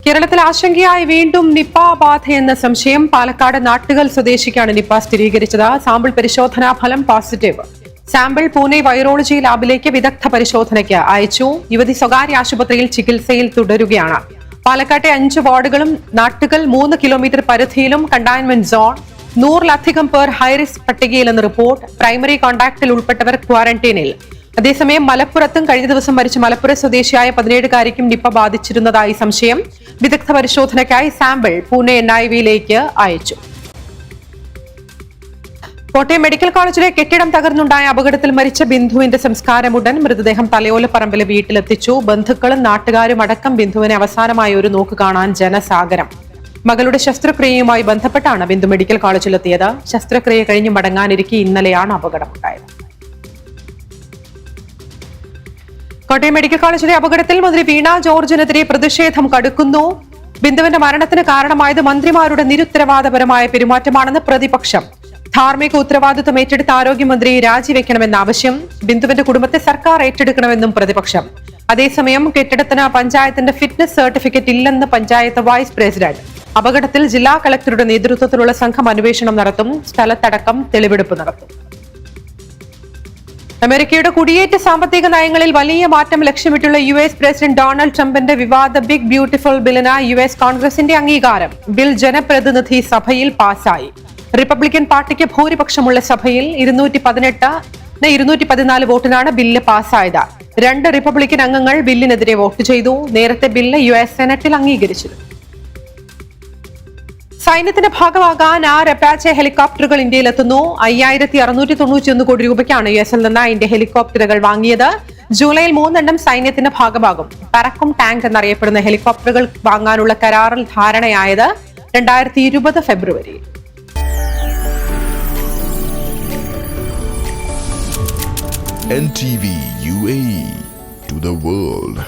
കേരളത്തിൽ ആശങ്കയായി വീണ്ടും നിപ്പ ബാധയെന്ന സംശയം. പാലക്കാട് നാട്ടുകൽ സ്വദേശിക്കാണ് നിപ്പ സ്ഥിരീകരിച്ചത്. സാമ്പിൾ പരിശോധനാ ഫലം പോസിറ്റീവ്. സാമ്പിൾ പൂനെ വൈറോളജി ലാബിലേക്ക് വിദഗ്ധ പരിശോധനയ്ക്ക് അയച്ചു. യുവതി സ്വകാര്യ ആശുപത്രിയിൽ ചികിത്സയിൽ തുടരുകയാണ്. പാലക്കാട്ടെ 5 വാർഡുകളും നാട്ടുകൽ 3 കിലോമീറ്റർ പരിധിയിലും കണ്ടെയ്ൻമെന്റ് സോൺ. 100-ലധികം പേർ ഹൈറിസ്ക് പട്ടികയിലെന്ന് റിപ്പോർട്ട്. പ്രൈമറി കോൺടാക്റ്റിൽ ഉൾപ്പെട്ടവർ ക്വാറന്റൈനിൽ. അതേസമയം മലപ്പുറത്തും കഴിഞ്ഞ ദിവസം മരിച്ച മലപ്പുറം സ്വദേശിയായ 17-കാരിക്കും നിപ്പ ബാധിച്ചിരുന്നതായി സംശയം. വിദഗ്ധ പരിശോധനയ്ക്കായി സാമ്പിൾ പൂനെ NIV-യിലേക്ക് അയച്ചു. കോട്ടയം മെഡിക്കൽ കോളേജിലെ കെട്ടിടം തകർന്നുണ്ടായ അപകടത്തിൽ മരിച്ച ബിന്ദുവിന്റെ സംസ്കാരം ഉടൻ. മൃതദേഹം തലയോലപ്പറമ്പിലെ വീട്ടിലെത്തിച്ചു. ബന്ധുക്കളും നാട്ടുകാരും അടക്കം ബിന്ദുവിനെ അവസാനമായി ഒരു നോക്ക് കാണാൻ ജനസാഗരം. മകളുടെ ശസ്ത്രക്രിയയുമായി ബന്ധപ്പെട്ടാണ് ബിന്ദു മെഡിക്കൽ കോളേജിലെത്തിയത്. ശസ്ത്രക്രിയ കഴിഞ്ഞ് മടങ്ങാനിരിക്കെ ഇന്നലെയാണ് അപകടമുണ്ടായത്. കോട്ടയം മെഡിക്കൽ കോളേജിലെ അപകടത്തിൽ മന്ത്രി വീണ ജോർജിനെതിരെ പ്രതിഷേധം കടുക്കുന്നു. ബിന്ദുവിന്റെ മരണത്തിന് കാരണമായത് മന്ത്രിമാരുടെ നിരുത്തരവാദപരമായ പെരുമാറ്റമാണെന്ന് പ്രതിപക്ഷം. ധാർമ്മിക ഉത്തരവാദിത്വം ഏറ്റെടുത്ത ആരോഗ്യമന്ത്രി രാജിവെക്കണമെന്ന ആവശ്യം. ബിന്ദുവിന്റെ കുടുംബത്തെ സർക്കാർ ഏറ്റെടുക്കണമെന്നും പ്രതിപക്ഷം. അതേസമയം കെട്ടിടത്തിന് പഞ്ചായത്തിന്റെ ഫിറ്റ്നസ് സർട്ടിഫിക്കറ്റ് ഇല്ലെന്ന് പഞ്ചായത്ത് വൈസ് പ്രസിഡന്റ്. അപകടത്തിൽ ജില്ലാ കളക്ടറുടെ നേതൃത്വത്തിലുള്ള സംഘം അന്വേഷണം നടത്തും. സ്ഥലത്തടക്കം തെളിവെടുപ്പ് നടത്തും. അമേരിക്കയുടെ കുടിയേറ്റ സാമ്പത്തിക നയങ്ങളിൽ വലിയ മാറ്റം ലക്ഷ്യമിട്ടുള്ള US പ്രസിഡന്റ് ഡൊണാൾഡ് ട്രംപിന്റെ വിവാദ ബിഗ് ബ്യൂട്ടിഫുൾ ബില്ലിന് US കോൺഗ്രസിന്റെ അംഗീകാരം. ബിൽ ജനപ്രതിനിധി സഭയിൽ പാസായി. റിപ്പബ്ലിക്കൻ പാർട്ടിക്ക് ഭൂരിപക്ഷമുള്ള സഭയിൽ 214 വോട്ടിനാണ് ബില്ല് പാസായത്. 2 റിപ്പബ്ലിക്കൻ അംഗങ്ങൾ ബില്ലിനെതിരെ വോട്ട് ചെയ്തു. നേരത്തെ ബില്ല് US സെനറ്റിൽ അംഗീകരിച്ചിരുന്നു. സൈന്യത്തിന്റെ ഭാഗമാകാൻ 6 അപ്പാച്ചെ ഹെലികോപ്റ്ററുകൾ ഇന്ത്യയിലെത്തുന്നു. 5691 കോടി രൂപയ്ക്കാണ് US-ൽ നിന്ന് ഇന്ത്യ ഹെലികോപ്റ്ററുകൾ വാങ്ങിയത്. ജൂലൈയിൽ 3 എണ്ണം സൈന്യത്തിന്റെ ഭാഗമാകും. പറക്കും ടാങ്ക് എന്നറിയപ്പെടുന്ന ഹെലികോപ്റ്ററുകൾ വാങ്ങാനുള്ള കരാറിൽ ധാരണയായത് 2020 ഫെബ്രുവരിയിൽ. NTV UAE to the world.